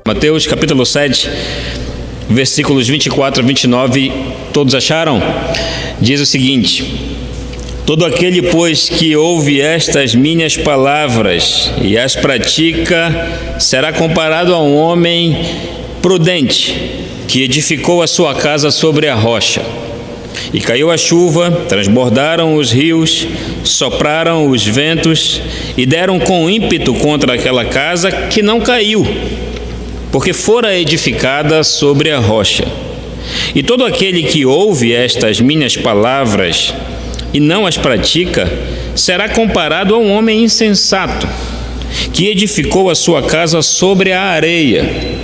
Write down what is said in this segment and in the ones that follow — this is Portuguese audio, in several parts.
Mateus capítulo 7, versículos 24 a 29, todos acharam? Diz o seguinte: todo aquele, pois, que ouve estas minhas palavras e as pratica, será comparado a um homem prudente, que edificou a sua casa sobre a rocha. E caiu a chuva, transbordaram os rios, sopraram os ventos e deram com ímpeto contra aquela casa, que não caiu, porque fora edificada sobre a rocha. E todo aquele que ouve estas minhas palavras e não as pratica, será comparado a um homem insensato, que edificou a sua casa sobre a areia.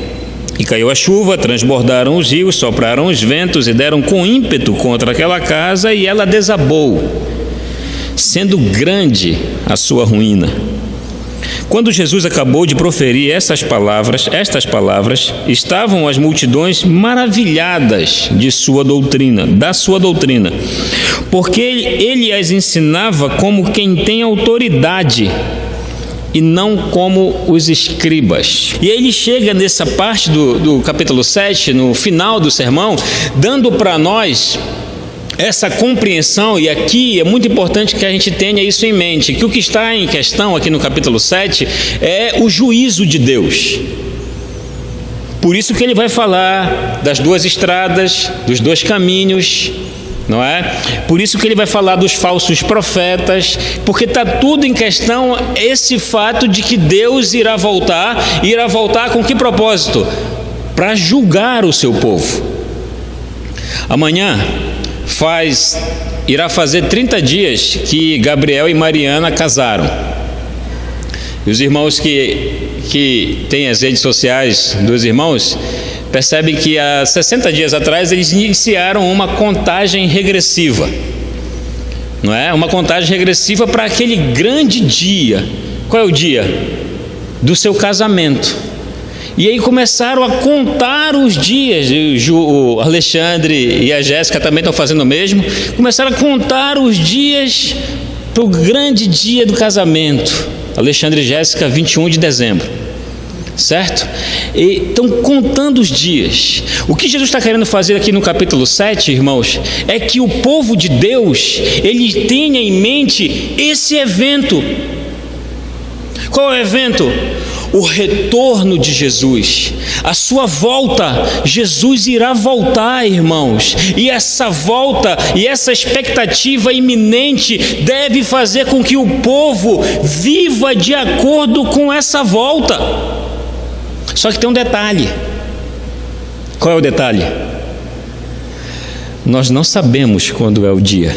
E caiu a chuva, transbordaram os rios, sopraram os ventos e deram com ímpeto contra aquela casa, e ela desabou, sendo grande a sua ruína. Quando Jesus acabou de proferir estas palavras, estavam as multidões maravilhadas da sua doutrina, porque ele as ensinava como quem tem autoridade, e não como os escribas. E aí ele chega nessa parte do capítulo 7, no final do sermão, dando para nós essa compreensão, e aqui é muito importante que a gente tenha isso em mente, que o que está em questão aqui no capítulo 7 é o juízo de Deus. Por isso que ele vai falar das duas estradas, dos dois caminhos, não é? Por isso que ele vai falar dos falsos profetas, porque está tudo em questão esse fato de que Deus irá voltar com que propósito? Para julgar o seu povo. Amanhã irá fazer 30 dias que Gabriel e Mariana casaram. E os irmãos que têm as redes sociais dos irmãos percebem que há 60 dias atrás eles iniciaram uma contagem regressiva, não é? Uma contagem regressiva para aquele grande dia. Qual é o dia? Do seu casamento. E aí começaram a contar os dias. O Alexandre e a Jéssica também estão fazendo o mesmo. Começaram a contar os dias para o grande dia do casamento. Alexandre e Jéssica, 21 de dezembro. Certo? E estão contando os dias. O que Jesus está querendo fazer aqui no capítulo 7, irmãos, é que o povo de Deus, ele tenha em mente esse evento. Qual é o evento? O retorno de Jesus, a sua volta. Jesus irá voltar, irmãos, e essa volta e essa expectativa iminente deve fazer com que o povo viva de acordo com essa volta. Só que tem um detalhe. Qual é o detalhe? Nós não sabemos quando é o dia.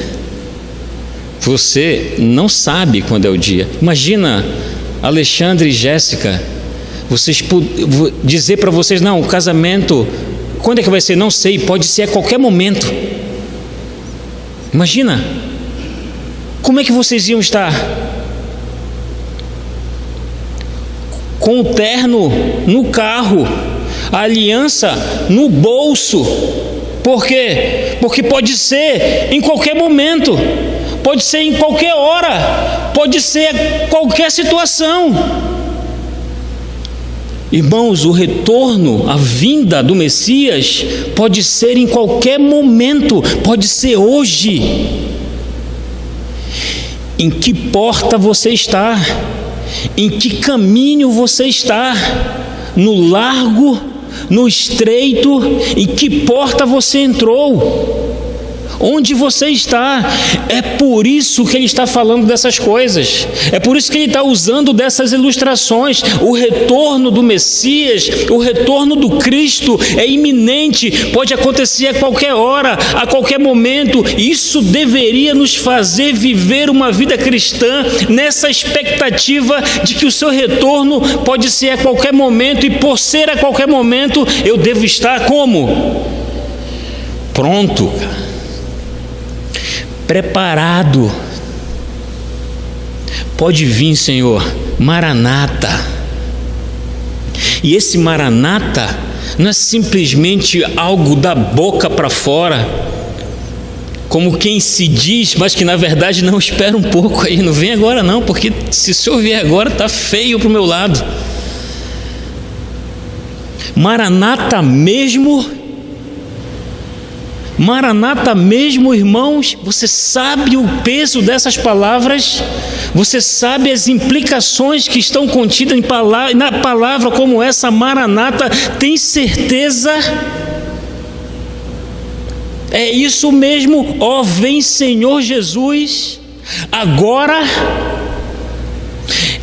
Você não sabe quando é o dia. Imagina Alexandre e Jéssica, dizer para vocês: não, o casamento, quando é que vai ser? Não sei, pode ser a qualquer momento. Imagina, como é que vocês iam estar? Com o terno no carro, a aliança no bolso. Por quê? Porque pode ser em qualquer momento, pode ser em qualquer hora, pode ser qualquer situação. Irmãos, o retorno, a vinda do Messias pode ser em qualquer momento, pode ser hoje. Em que porta você está? Em que caminho você está? No largo, no estreito? Em que porta você entrou? Onde você está? É por isso que ele está falando dessas coisas. É por isso que ele está usando dessas ilustrações. O retorno do Messias, o retorno do Cristo é iminente, pode acontecer a qualquer hora, a qualquer momento. Isso deveria nos fazer viver uma vida cristã nessa expectativa de que o seu retorno pode ser a qualquer momento, e por ser a qualquer momento, eu devo estar como? Pronto, preparado. Pode vir, Senhor, Maranata. E esse Maranata não é simplesmente algo da boca para fora, como quem se diz, mas que na verdade não, espera um pouco aí, não vem agora não, porque se o Senhor vier agora está feio para o meu lado. Maranata mesmo? Maranata mesmo, irmãos? Você sabe o peso dessas palavras? Você sabe as implicações que estão contidas na palavra como essa, Maranata? Tem certeza? É isso mesmo, ó vem Senhor Jesus, agora.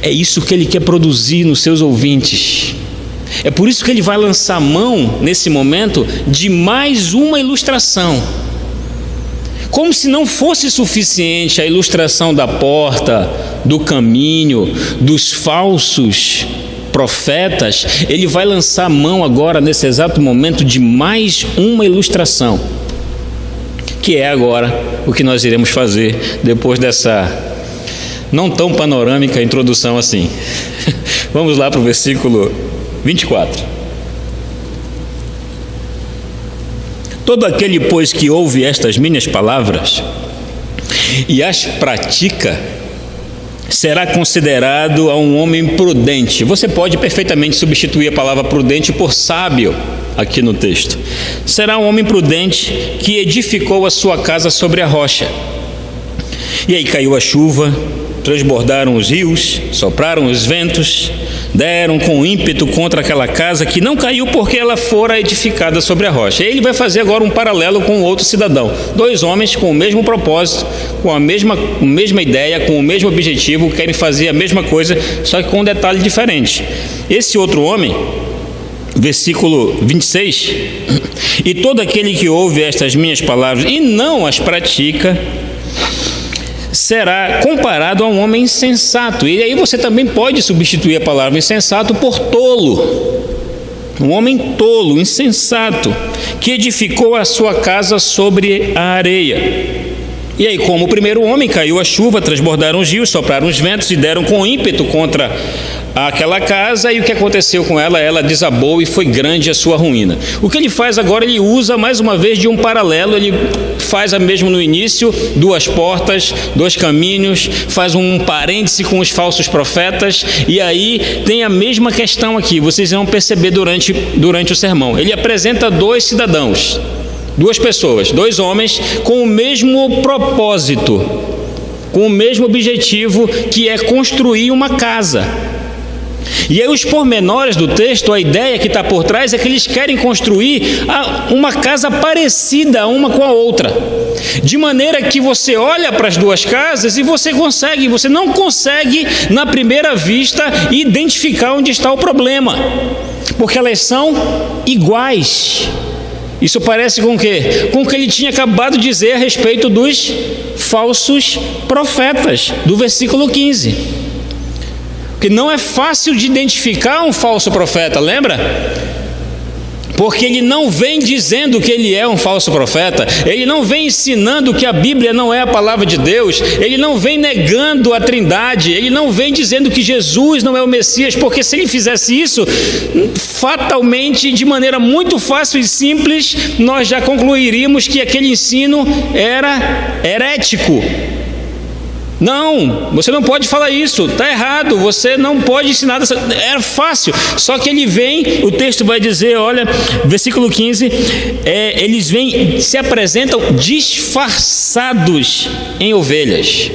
É isso que Ele quer produzir nos seus ouvintes. É por isso que Ele vai lançar mão, nesse momento, de mais uma ilustração. Como se não fosse suficiente a ilustração da porta, do caminho, dos falsos profetas, Ele vai lançar mão agora, nesse exato momento, de mais uma ilustração, que é agora o que nós iremos fazer depois dessa não tão panorâmica introdução assim. Vamos lá para o versículo 24. Todo aquele, pois, que ouve estas minhas palavras e as pratica, será considerado a um homem prudente. Você pode perfeitamente substituir a palavra prudente por sábio aqui no texto. Será um homem prudente que edificou a sua casa sobre a rocha. E aí caiu a chuva, transbordaram os rios, sopraram os ventos, deram com ímpeto contra aquela casa, que não caiu porque ela fora edificada sobre a rocha. E ele vai fazer agora um paralelo com outro cidadão. Dois homens com o mesmo propósito, com a mesma ideia, com o mesmo objetivo, querem fazer a mesma coisa, só que com um detalhe diferente. Esse outro homem, versículo 26, e todo aquele que ouve estas minhas palavras e não as pratica, será comparado a um homem insensato. E aí você também pode substituir a palavra insensato por tolo. Um homem tolo, insensato, que edificou a sua casa sobre a areia. E aí, como o primeiro homem, caiu a chuva, transbordaram os rios, sopraram os ventos e deram com ímpeto contra aquela casa, e o que aconteceu com ela? Ela desabou e foi grande a sua ruína. O que ele faz agora? Ele usa mais uma vez de um paralelo. Ele faz a mesmo no início, duas portas, dois caminhos, faz um parêntese com os falsos profetas, e aí tem a mesma questão aqui, vocês vão perceber durante o sermão. Ele apresenta dois cidadãos, duas pessoas, dois homens com o mesmo propósito, com o mesmo objetivo, que é construir uma casa. E aí os pormenores do texto, a ideia que está por trás é que eles querem construir uma casa parecida uma com a outra, de maneira que você olha para as duas casas e você não consegue na primeira vista identificar onde está o problema, porque elas são iguais. Isso parece com o quê? Com o que ele tinha acabado de dizer a respeito dos falsos profetas, do versículo 15. Porque não é fácil de identificar um falso profeta, lembra? Porque ele não vem dizendo que ele é um falso profeta, ele não vem ensinando que a Bíblia não é a palavra de Deus, ele não vem negando a Trindade, ele não vem dizendo que Jesus não é o Messias, porque se ele fizesse isso, fatalmente, de maneira muito fácil e simples, nós já concluiríamos que aquele ensino era herético. Não, você não pode falar isso, está errado, você não pode ensinar dessa... É fácil, só que ele vem, o texto vai dizer, olha, versículo 15, eles vêm, se apresentam disfarçados em ovelhas,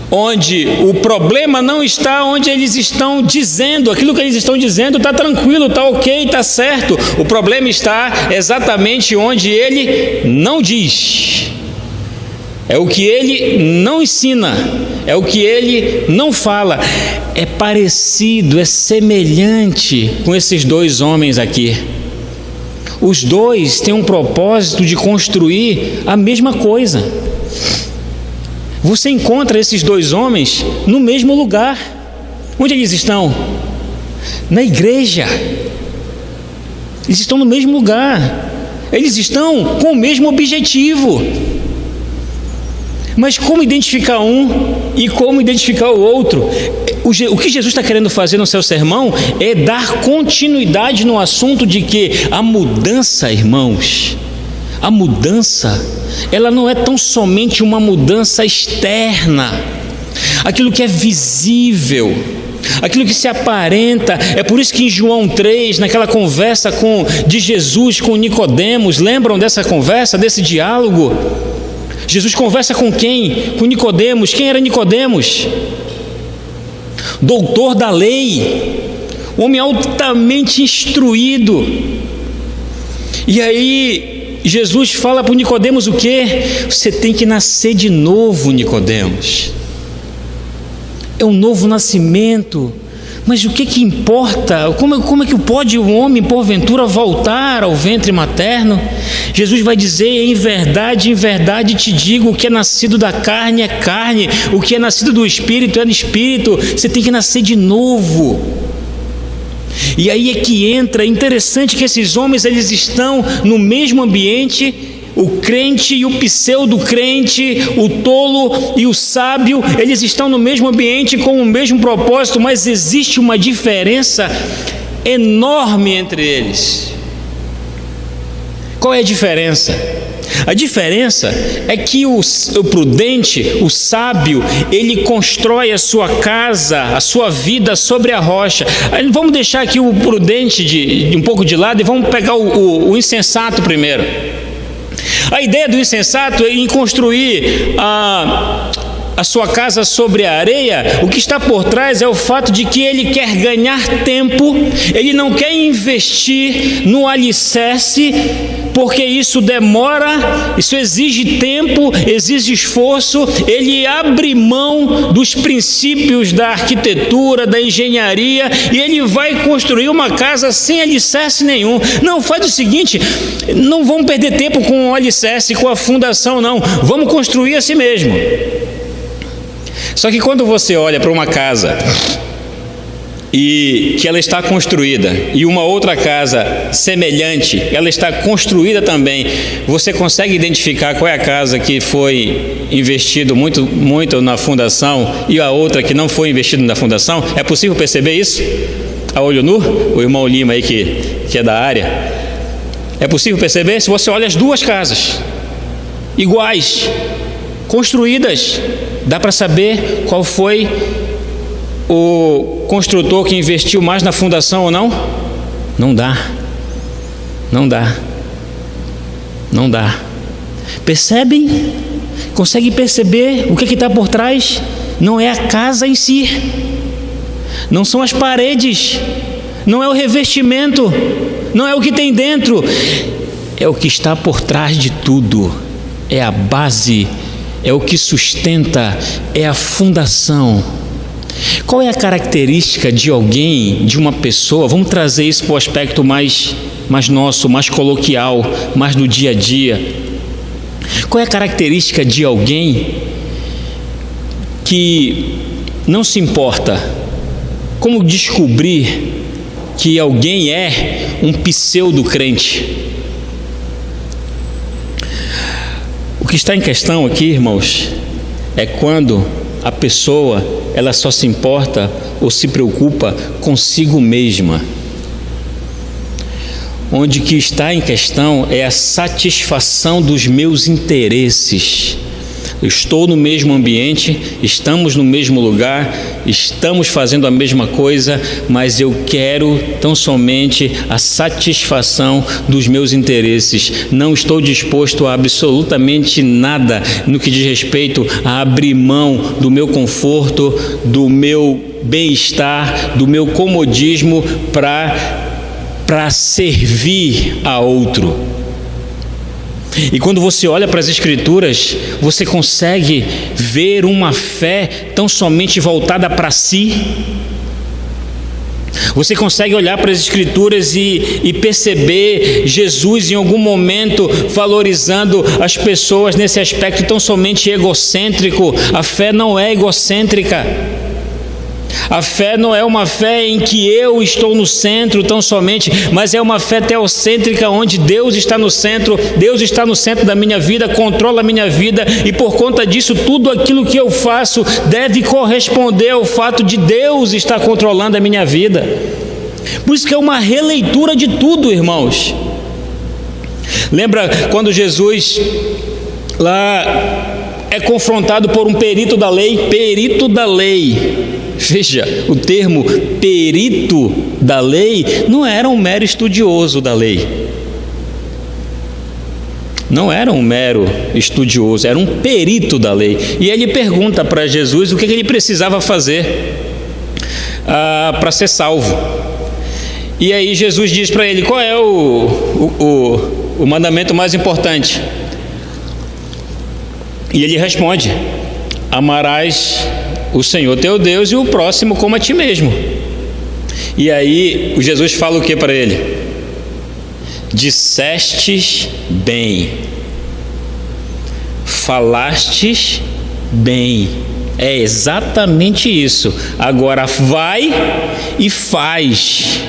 onde o problema não está onde eles estão dizendo, aquilo que eles estão dizendo está tranquilo, está ok, está certo, o problema está exatamente onde ele não diz. É o que ele não ensina, é o que ele não fala. É parecido, é semelhante com esses dois homens aqui. Os dois têm um propósito de construir a mesma coisa. Você encontra esses dois homens no mesmo lugar. Onde eles estão? Na igreja. Eles estão no mesmo lugar. Eles estão com o mesmo objetivo. Mas como identificar um e como identificar o outro? O que Jesus está querendo fazer no seu sermão é dar continuidade no assunto de que a mudança, irmãos, a mudança, ela não é tão somente uma mudança externa. aquilo que é visível, aquilo que se aparenta. É por isso que em João 3, naquela conversa de Jesus com Nicodemos, lembram dessa conversa, desse diálogo? Jesus conversa com quem? Com Nicodemos. Quem era Nicodemos? Doutor da lei, homem altamente instruído. E aí Jesus fala para Nicodemos o quê? Você tem que nascer de novo, Nicodemos. É um novo nascimento. Mas o que importa? Como é que pode o homem, porventura, voltar ao ventre materno? Jesus vai dizer: em verdade te digo, o que é nascido da carne é carne, o que é nascido do Espírito é do Espírito. Você tem que nascer de novo. E aí é que entra, interessante que esses homens, eles estão no mesmo ambiente, o crente e o pseudo-crente, o tolo e o sábio, eles estão no mesmo ambiente com o mesmo propósito, mas existe uma diferença enorme entre eles. Qual é a diferença? A diferença é que o prudente, o sábio, ele constrói a sua casa, a sua vida sobre a rocha. Aí vamos deixar aqui o prudente um pouco de lado e vamos pegar o insensato primeiro. A ideia do insensato é em construir a sua casa sobre a areia. O que está por trás é o fato de que ele quer ganhar tempo, ele não quer investir no alicerce, porque isso demora, isso exige tempo, exige esforço. Ele abre mão dos princípios da arquitetura, da engenharia, e ele vai construir uma casa sem alicerce nenhum. Não, faz o seguinte, não vamos perder tempo com o alicerce, com a fundação, não, vamos construir assim mesmo. Só que quando você olha para uma casa e que ela está construída, e uma outra casa semelhante, ela está construída também, você consegue identificar qual é a casa que foi investido muito na fundação e a outra que não foi investido na fundação? É possível perceber isso? A olho nu? O irmão Lima aí que é da área. É possível perceber? Se você olha as duas casas iguais, construídas, dá para saber qual foi o construtor que investiu mais na fundação ou não? Não dá. Percebem? Conseguem perceber o que está por trás? Não é a casa em si, não são as paredes, não é o revestimento, não é o que tem dentro, é o que está por trás de tudo, é a base, é o que sustenta, é a fundação. Qual é a característica de alguém, de uma pessoa? Vamos trazer isso para o aspecto mais nosso, mais coloquial, mais do dia a dia. Qual é a característica de alguém que não se importa? Como descobrir que alguém é um pseudo-crente? O que está em questão aqui, irmãos, é quando a pessoa, ela só se importa ou se preocupa consigo mesma. Onde que está em questão é a satisfação dos meus interesses. Eu estou no mesmo ambiente, estamos no mesmo lugar, estamos fazendo a mesma coisa, mas eu quero tão somente a satisfação dos meus interesses. Não estou disposto a absolutamente nada no que diz respeito a abrir mão do meu conforto, do meu bem-estar, do meu comodismo para servir a outro. E quando você olha para as Escrituras, você consegue ver uma fé tão somente voltada para si. Você consegue olhar para as Escrituras e perceber Jesus em algum momento valorizando as pessoas nesse aspecto tão somente egocêntrico. A fé não é egocêntrica. A fé não é uma fé em que eu estou no centro tão somente, mas é uma fé teocêntrica, onde Deus está no centro da minha vida, controla a minha vida, e por conta disso, tudo aquilo que eu faço deve corresponder ao fato de Deus estar controlando a minha vida. Por isso que é uma releitura de tudo, irmãos. Lembra quando Jesus, lá é confrontado por um perito da lei. Perito da lei. Veja, o termo perito da lei não era um mero estudioso da lei. Não era um mero estudioso, era um perito da lei. E ele pergunta para Jesus o que ele precisava fazer para ser salvo. E aí Jesus diz para ele: qual é o mandamento mais importante? E ele responde: amarás o Senhor teu Deus e o próximo como a ti mesmo. E aí o Jesus fala o que para ele? Dissestes bem, falastes bem. É exatamente isso. Agora vai e faz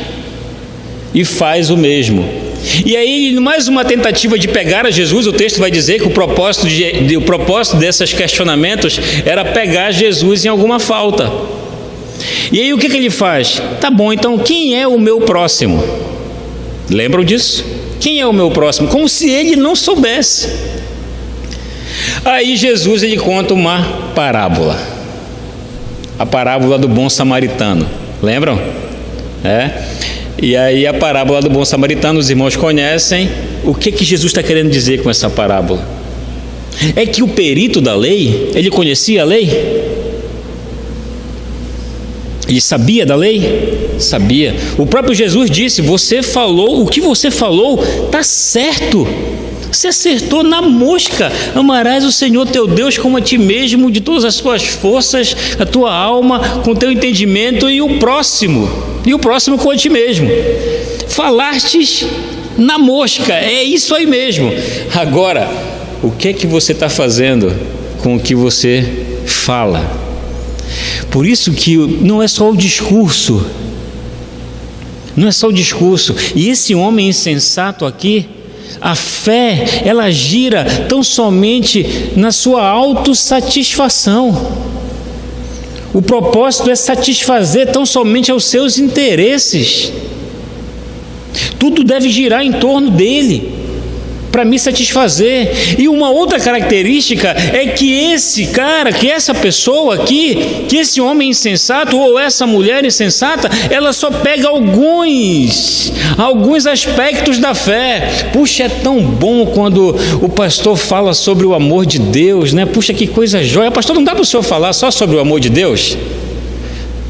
o mesmo. E aí, mais uma tentativa de pegar a Jesus. O texto vai dizer que o propósito desses questionamentos era pegar Jesus em alguma falta. E aí o que ele faz? Tá bom, então quem é o meu próximo? Lembram disso? Quem é o meu próximo? Como se ele não soubesse. Aí Jesus ele conta uma parábola. A parábola do bom samaritano. Lembram? E aí a parábola do bom samaritano, os irmãos conhecem. O que Jesus está querendo dizer com essa parábola? É que o perito da lei, ele conhecia a lei? Ele sabia da lei? Sabia. O próprio Jesus disse: você falou, o que você falou está certo. Você acertou na mosca. Amarás o Senhor teu Deus como a ti mesmo, de todas as tuas forças, a tua alma, com o teu entendimento, e o próximo com a ti mesmo. Falastes na mosca, é isso aí mesmo. Agora, o que é que você está fazendo com o que você fala? Por isso que não é só o discurso. Não é só o discurso. E esse homem insensato aqui, a fé, ela gira tão somente na sua autossatisfação. O propósito é satisfazer tão somente aos seus interesses. Tudo deve girar em torno dele, para me satisfazer. E uma outra característica é que esse cara, que essa pessoa aqui, que esse homem insensato ou essa mulher insensata, ela só pega alguns aspectos da fé. Puxa, é tão bom quando o pastor fala sobre o amor de Deus, né? Puxa, que coisa jóia. Pastor, não dá para o senhor falar só sobre o amor de Deus?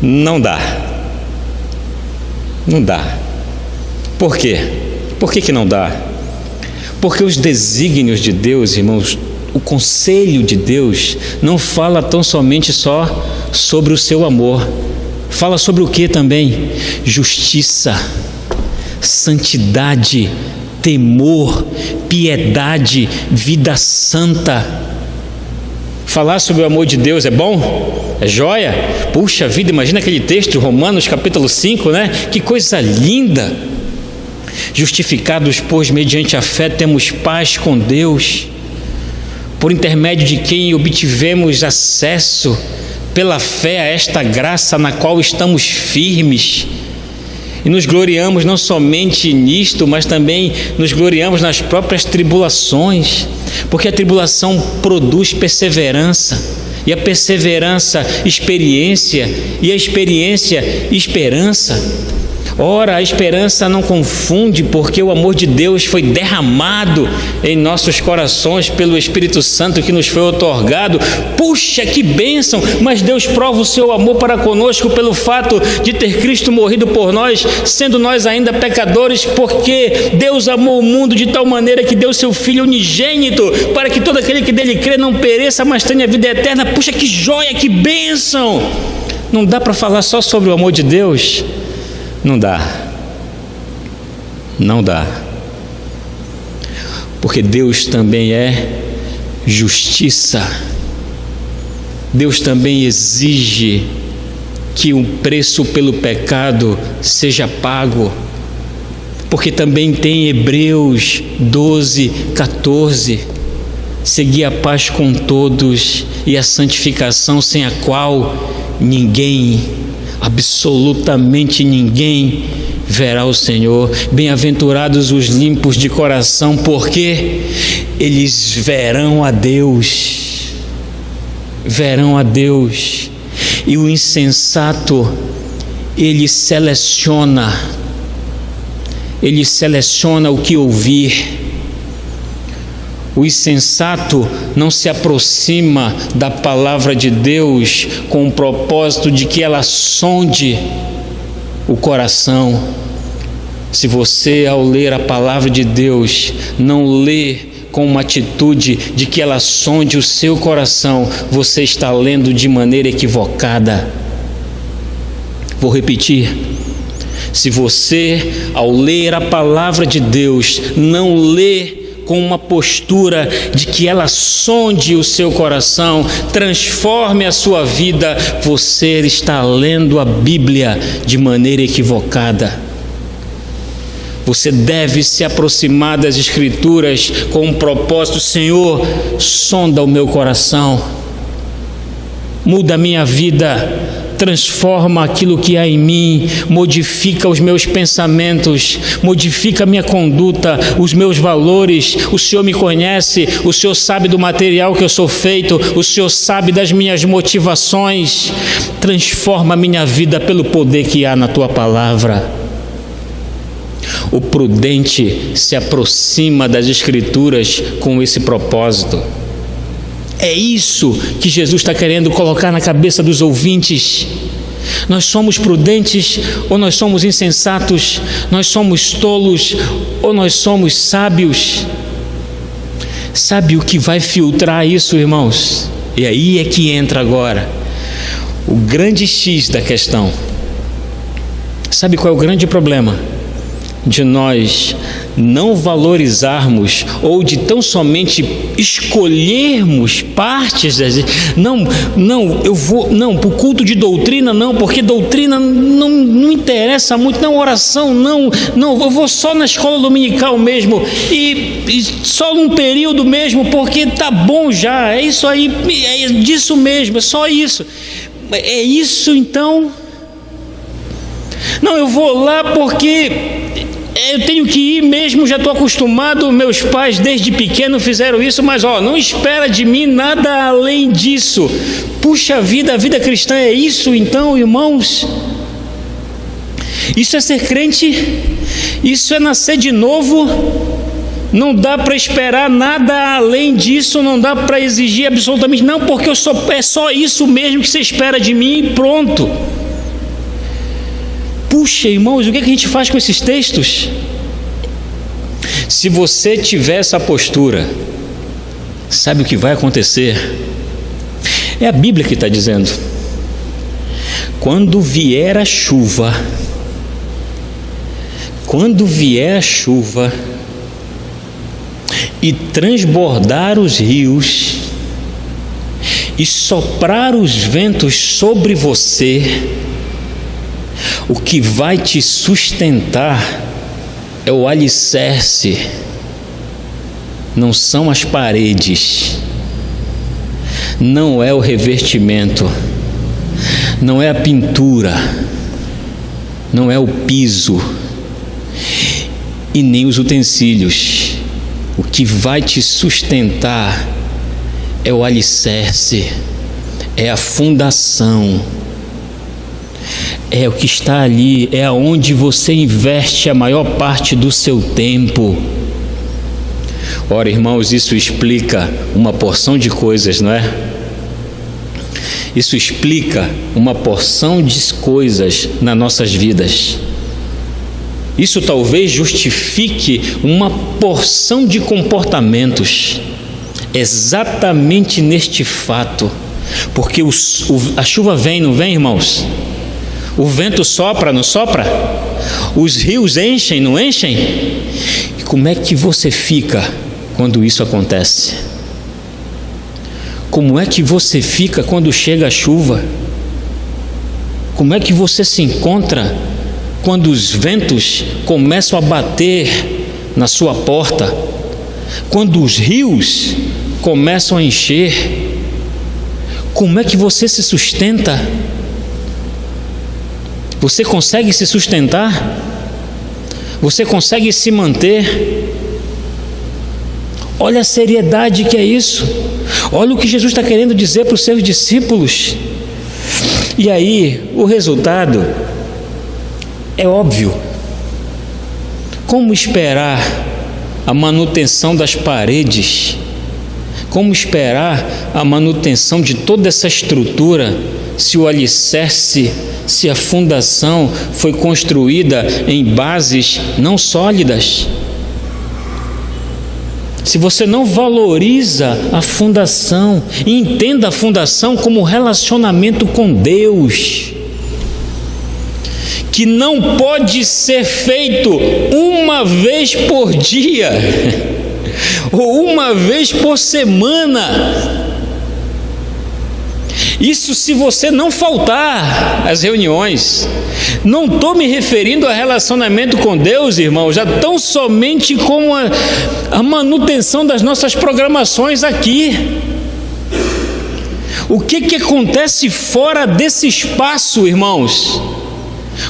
Não dá. Não dá. Por quê? Por que não dá? Porque os desígnios de Deus, irmãos, o conselho de Deus não fala tão somente só sobre o seu amor. Fala sobre o que também? Justiça, santidade, temor, piedade, vida santa. Falar sobre o amor de Deus é bom? É joia? Puxa vida, imagina aquele texto de Romanos capítulo 5, né? Que coisa linda! Justificados, pois, mediante a fé, temos paz com Deus, por intermédio de quem obtivemos acesso pela fé a esta graça na qual estamos firmes. E nos gloriamos não somente nisto, mas também nos gloriamos nas próprias tribulações, porque a tribulação produz perseverança, e a perseverança, experiência, e a experiência, esperança. Ora, a esperança não confunde, porque o amor de Deus foi derramado em nossos corações pelo Espírito Santo que nos foi outorgado. Puxa, que bênção! Mas Deus prova o seu amor para conosco pelo fato de ter Cristo morrido por nós, sendo nós ainda pecadores, porque Deus amou o mundo de tal maneira que deu seu Filho unigênito, para que todo aquele que dele crê não pereça, mas tenha vida eterna. Puxa, que joia, que bênção! Não dá para falar só sobre o amor de Deus? Não dá. Não dá. Porque Deus também é justiça. Deus também exige que o preço pelo pecado seja pago. Porque também tem Hebreus 12, 14. Segui a paz com todos e a santificação, sem a qual ninguém, absolutamente ninguém, verá o Senhor. Bem-aventurados os limpos de coração, porque eles verão a Deus. verão a Deus. E o insensato, ele seleciona o que ouvir. O insensato não se aproxima da palavra de Deus com o propósito de que ela sonde o coração. Se você, ao ler a palavra de Deus, não lê com uma atitude de que ela sonde o seu coração, você está lendo de maneira equivocada. Vou repetir. Se você, ao ler a palavra de Deus, não lê com uma postura de que ela sonde o seu coração, transforme a sua vida, você está lendo a Bíblia de maneira equivocada. Você deve se aproximar das Escrituras com um propósito: Senhor, sonda o meu coração, muda a minha vida, transforma aquilo que há em mim, modifica os meus pensamentos, modifica a minha conduta, os meus valores. O Senhor me conhece, o Senhor sabe do material que eu sou feito, o Senhor sabe das minhas motivações. Transforma a minha vida pelo poder que há na Tua palavra. O prudente se aproxima das Escrituras com esse propósito. É isso que Jesus está querendo colocar na cabeça dos ouvintes. Nós somos prudentes ou nós somos insensatos? Nós somos tolos ou nós somos sábios? Sabe o que vai filtrar isso, irmãos? E aí é que entra agora o grande X da questão. Sabe qual é o grande problema? De nós não valorizarmos ou de tão somente escolhermos partes eu vou para o culto de doutrina, não, porque doutrina não interessa muito, não, oração não, eu vou só na escola dominical mesmo e só num período mesmo, porque tá bom já, é isso aí, é disso mesmo, é só isso, é isso então. Não, eu vou lá porque eu tenho que ir mesmo, já estou acostumado, meus pais desde pequeno fizeram isso, mas não espera de mim nada além disso. Puxa vida, a vida cristã é isso então, irmãos? Isso é ser crente? Isso é nascer de novo? Não dá para esperar nada além disso, não dá para exigir absolutamente, não, porque é só isso mesmo que você espera de mim e pronto. Puxa, irmãos, o que a gente faz com esses textos? Se você tiver essa postura, sabe o que vai acontecer? É a Bíblia que está dizendo: quando vier a chuva e transbordar os rios e soprar os ventos sobre você, o que vai te sustentar é o alicerce, não são as paredes, não é o revestimento, não é a pintura, não é o piso e nem os utensílios. O que vai te sustentar é o alicerce, é a fundação. É o que está ali, é aonde você investe a maior parte do seu tempo. Ora, irmãos, isso explica uma porção de coisas, não é? Isso explica uma porção de coisas nas nossas vidas. Isso talvez justifique uma porção de comportamentos, exatamente neste fato, porque a chuva vem, não vem, irmãos? O vento sopra, não sopra? Os rios enchem, não enchem? E como é que você fica quando isso acontece? Como é que você fica quando chega a chuva? Como é que você se encontra quando os ventos começam a bater na sua porta? Quando os rios começam a encher? Como é que você se sustenta? Você consegue se sustentar? Você consegue se manter? Olha a seriedade que é isso. Olha o que Jesus está querendo dizer para os seus discípulos. E aí, o resultado é óbvio. Como esperar a manutenção das paredes? Como esperar a manutenção de toda essa estrutura se o alicerce, se a fundação foi construída em bases não sólidas? Se você não valoriza a fundação, e entenda a fundação como relacionamento com Deus, que não pode ser feito uma vez por dia, ou uma vez por semana. Isso se você não faltar às reuniões. Não estou me referindo a relacionamento com Deus, irmãos, já tão somente como a manutenção das nossas programações aqui. O que acontece fora desse espaço, irmãos?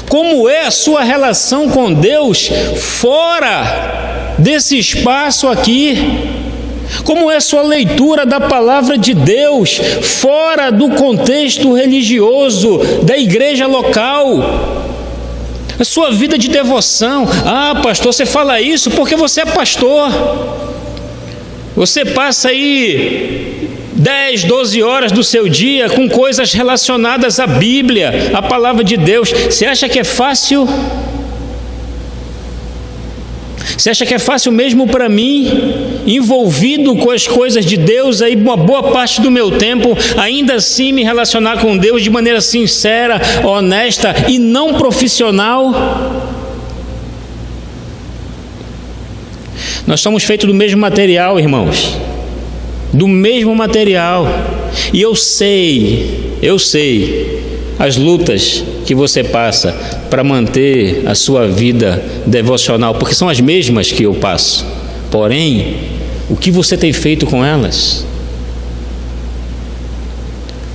Como é a sua relação com Deus fora desse espaço aqui? Como é a sua leitura da palavra de Deus fora do contexto religioso da igreja local? A sua vida de devoção. Ah, pastor, você fala isso porque você é pastor. Você passa aí 10, 12 horas do seu dia com coisas relacionadas à Bíblia, à palavra de Deus. Você acha que é fácil? Você acha que é fácil mesmo para mim, envolvido com as coisas de Deus, aí uma boa parte do meu tempo, ainda assim me relacionar com Deus de maneira sincera, honesta e não profissional? Nós somos feitos do mesmo material, irmãos, do mesmo material, e eu sei as lutas que você passa para manter a sua vida devocional, porque são as mesmas que eu passo. Porém, o que você tem feito com elas?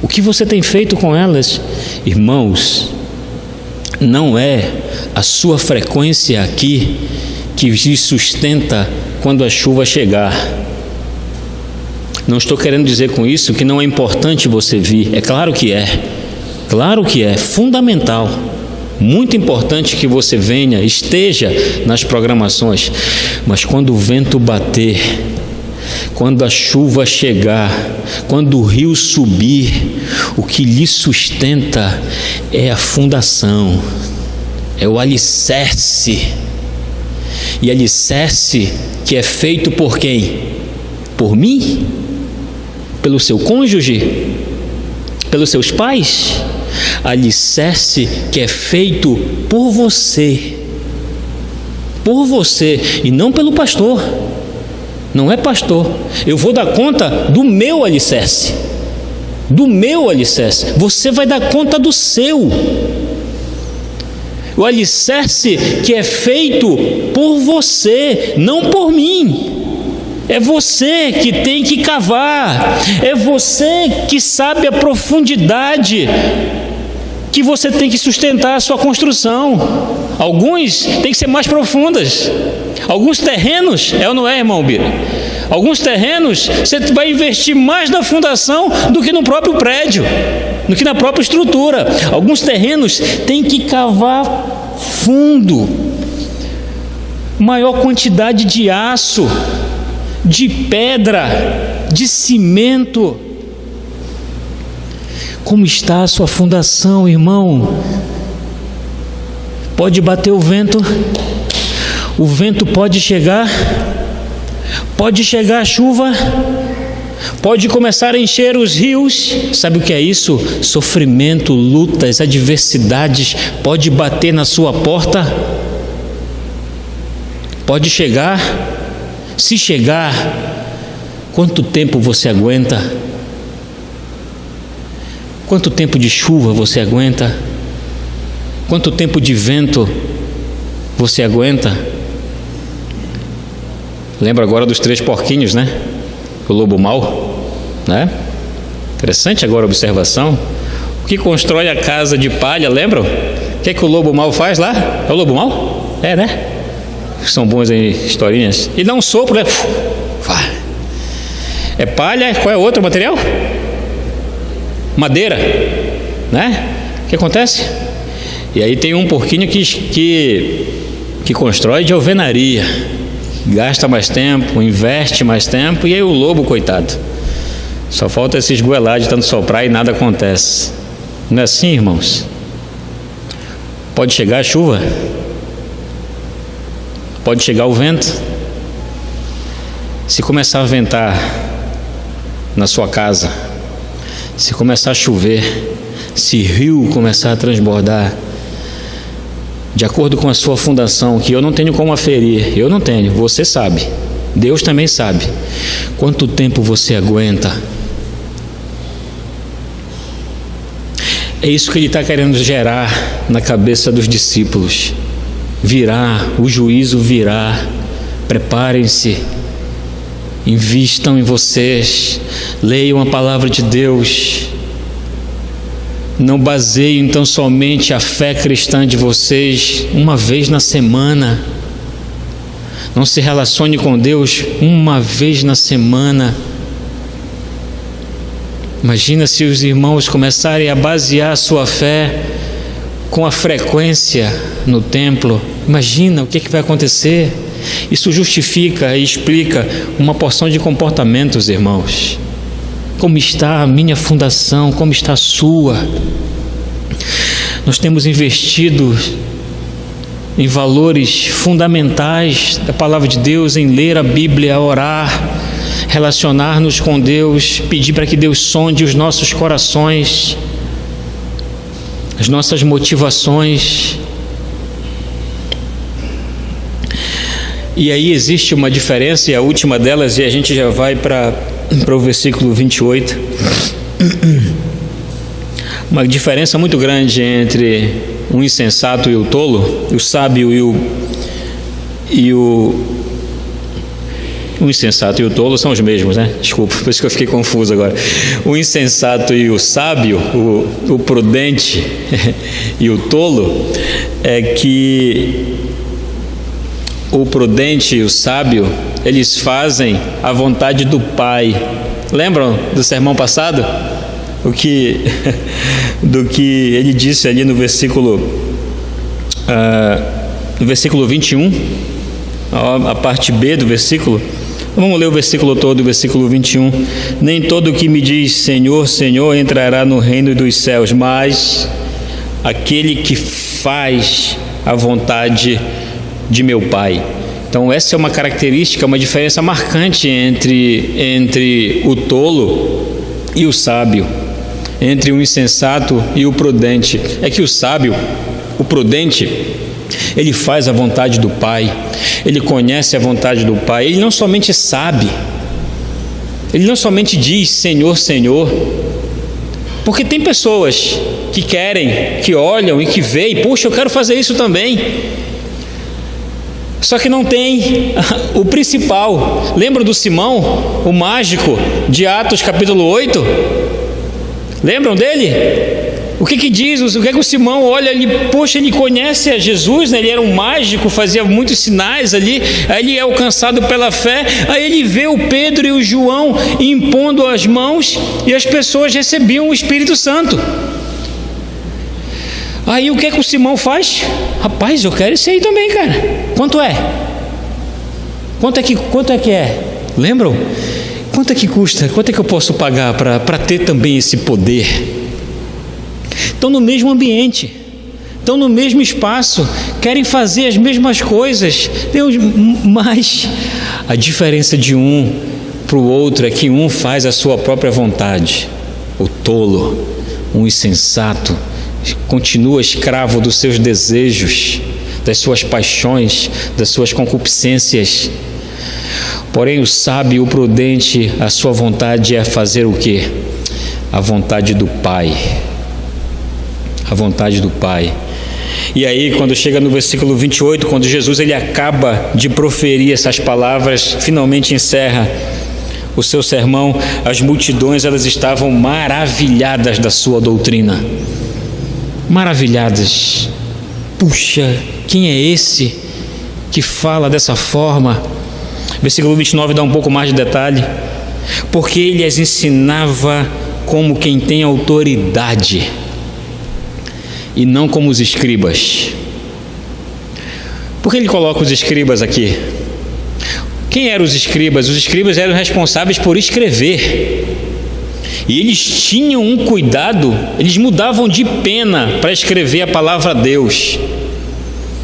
O que você tem feito com elas, irmãos? Não é a sua frequência aqui que lhe sustenta quando a chuva chegar. Não estou querendo dizer com isso que não é importante você vir. É claro que é. Claro que é fundamental, muito importante que você venha, esteja nas programações, mas quando o vento bater, quando a chuva chegar, quando o rio subir, o que lhe sustenta é a fundação, é o alicerce. E alicerce que é feito por quem? Por mim? Pelo seu cônjuge? Pelos seus pais? Alicerce que é feito por você e não pelo pastor. Não é pastor. Eu vou dar conta do meu alicerce, você vai dar conta do seu. O alicerce que é feito por você, não por mim. É você que tem que cavar, é você que sabe a profundidade que você tem que sustentar a sua construção. Alguns têm que ser mais profundas. Alguns terrenos, é ou não é, irmão Bira? Alguns terrenos você vai investir mais na fundação do que no próprio prédio, do que na própria estrutura. Alguns terrenos tem que cavar fundo, maior quantidade de aço, de pedra, de cimento. Como está a sua fundação, irmão? Pode bater o vento pode chegar a chuva, pode começar a encher os rios. Sabe o que é isso? Sofrimento, lutas, adversidades, pode bater na sua porta, pode chegar. Se chegar, quanto tempo você aguenta? Quanto tempo de chuva você aguenta? Quanto tempo de vento você aguenta? Lembra agora dos 3 porquinhos, né? O lobo mau, né? Interessante agora a observação. O que constrói a casa de palha, lembram? O que é que o lobo mau faz lá? É o lobo mau? É, né? São bons em historinhas. E dá um sopro, né? É palha, qual é o outro material? Madeira, né? O que acontece? E aí tem um porquinho que constrói de alvenaria, gasta mais tempo, investe mais tempo, e aí o lobo, coitado, só falta se esgoelar de tanto soprar e nada acontece. Não é assim, irmãos? Pode chegar a chuva, pode chegar o vento. Se começar a ventar na sua casa, se começar a chover, se rio começar a transbordar, de acordo com a sua fundação, que eu não tenho como aferir, eu não tenho, você sabe, Deus também sabe, quanto tempo você aguenta? É isso que ele está querendo gerar na cabeça dos discípulos. Virá, o juízo virá, preparem-se, invistam em vocês, leiam a palavra de Deus, não baseiem então somente a fé cristã de vocês uma vez na semana, não se relacione com Deus uma vez na semana. Imagina se os irmãos começarem a basear a sua fé com a frequência no templo, imagina o que vai acontecer. Isso justifica e explica uma porção de comportamentos, irmãos. Como está a minha fundação, como está a sua? Nós temos investido em valores fundamentais da palavra de Deus, em ler a Bíblia, orar, relacionar-nos com Deus, pedir para que Deus sonde os nossos corações, as nossas motivações. E aí existe uma diferença, e a última delas, e a gente já vai para o versículo 28. Uma diferença muito grande entre o insensato e o tolo, o sábio o insensato e o tolo são os mesmos, né? Desculpa, por isso que eu fiquei confuso agora. O insensato e o sábio, o prudente e o tolo, é que o prudente e o sábio, eles fazem a vontade do Pai. Lembram do sermão passado? Do que ele disse ali no versículo 21, a parte B do versículo. Vamos ler o versículo todo, o versículo 21. Nem todo o que me diz Senhor, Senhor entrará no reino dos céus, mas aquele que faz a vontade de meu Pai. Então essa é uma característica, uma diferença marcante entre o tolo e o sábio, entre o insensato e o prudente. É que o sábio, o prudente, ele faz a vontade do Pai, ele conhece a vontade do Pai, ele não somente sabe, ele não somente diz Senhor, Senhor, porque tem pessoas que querem, que olham e que veem, puxa, eu quero fazer isso também, só que não tem o principal. Lembra do Simão, o mágico de Atos capítulo 8? Lembram dele? O que diz? O que o Simão olha ali? Poxa, ele conhece a Jesus, né? Ele era um mágico, fazia muitos sinais ali, aí ele é alcançado pela fé, aí ele vê o Pedro e o João impondo as mãos e as pessoas recebiam o Espírito Santo. Aí o que o Simão faz? Rapaz, eu quero isso aí também, cara. Quanto é? Quanto é que é? Lembram? Quanto é que custa? Quanto é que eu posso pagar para ter também esse poder? Estão no mesmo ambiente, estão no mesmo espaço, querem fazer as mesmas coisas, mas a diferença de um para o outro é que um faz a sua própria vontade. O tolo, o insensato, continua escravo dos seus desejos, das suas paixões, das suas concupiscências. Porém o sábio, o prudente, a sua vontade é fazer o quê? A vontade do Pai. A vontade do Pai. E aí quando chega no versículo 28, quando Jesus ele acaba de proferir essas palavras, finalmente encerra o seu sermão, as multidões elas estavam maravilhadas da sua doutrina. Maravilhadas. Puxa, quem é esse que fala dessa forma? Versículo 29 dá um pouco mais de detalhe. porque ele as ensinava como quem tem autoridade e não como os escribas. Por que ele coloca os escribas aqui? Quem eram os escribas? Os escribas eram responsáveis por escrever. E eles tinham um cuidado, eles mudavam de pena para escrever a palavra de Deus.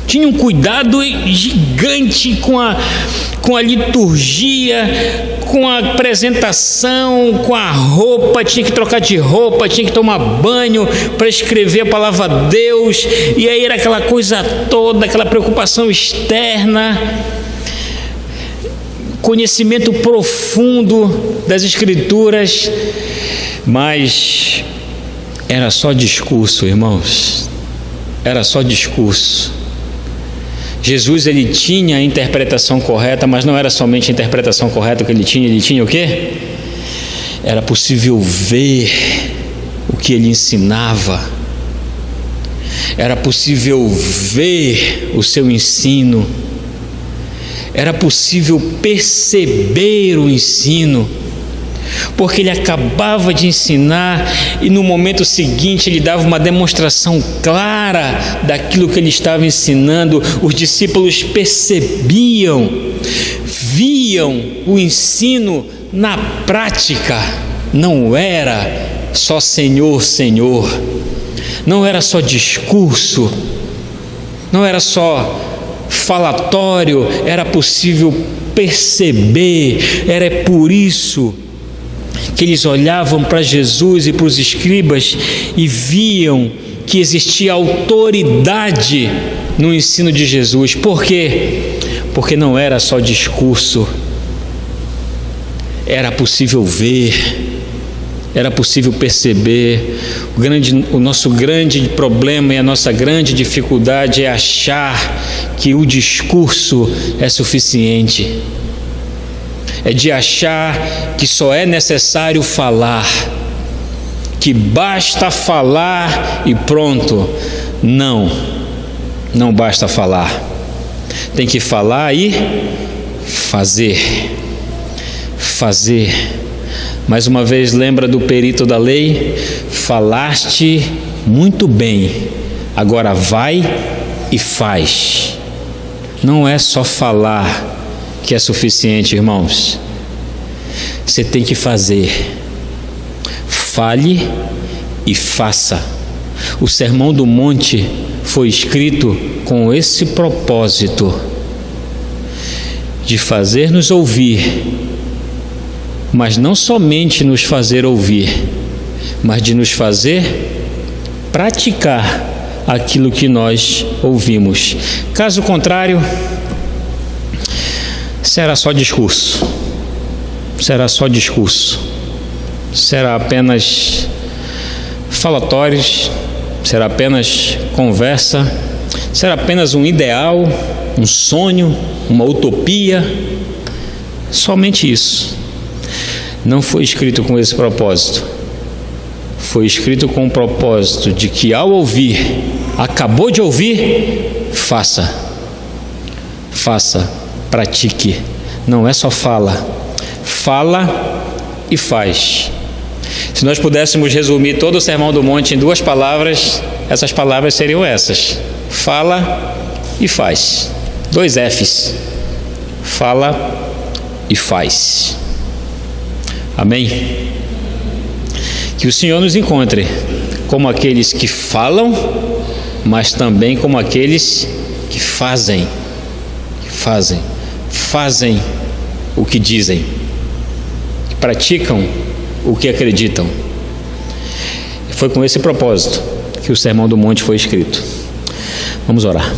Tinham um cuidado gigante com a liturgia, com a apresentação, com a roupa, tinha que trocar de roupa, tinha que tomar banho para escrever a palavra de Deus. E aí era aquela coisa toda, aquela preocupação externa, conhecimento profundo das Escrituras. Mas era só discurso, irmãos, era só discurso. Jesus, ele tinha a interpretação correta, mas não era somente a interpretação correta que ele tinha o quê? Era possível ver o que ele ensinava, era possível ver o seu ensino, era possível perceber o ensino, porque ele acabava de ensinar e no momento seguinte ele dava uma demonstração clara daquilo que ele estava ensinando. Os discípulos percebiam, viam o ensino na prática. Não era só Senhor, Senhor, não era só discurso, não era só falatório, era possível perceber. Era por isso que eles olhavam para Jesus e para os escribas e viam que existia autoridade no ensino de Jesus. Por quê? Porque não era só discurso, era possível ver, era possível perceber. O nosso grande problema e a nossa grande dificuldade é achar que o discurso é suficiente. É de achar que só é necessário falar, que basta falar e pronto. Não basta falar. Tem que falar e fazer. Mais uma vez, lembra do perito da lei? Falaste muito bem, agora vai e faz. Não é só falar que é suficiente, irmãos. Você tem que fazer. Fale e faça. O Sermão do Monte foi escrito com esse propósito, de fazer-nos ouvir, mas não somente nos fazer ouvir, mas de nos fazer praticar aquilo que nós ouvimos. Caso contrário, será só discurso, será apenas falatórios, será apenas conversa, será apenas um ideal, um sonho, uma utopia, somente isso. Não foi escrito com esse propósito, foi escrito com o propósito de que ao ouvir, acabou de ouvir, faça, pratique. Não é só fala e faz. Se nós pudéssemos resumir todo o Sermão do Monte em 2 palavras, essas palavras seriam essas: fala e faz. 2 F's: fala e faz. Amém? Que o Senhor nos encontre como aqueles que falam, mas também como aqueles que fazem o que dizem, que praticam o que acreditam. Foi com esse propósito que o Sermão do Monte foi escrito. Vamos orar.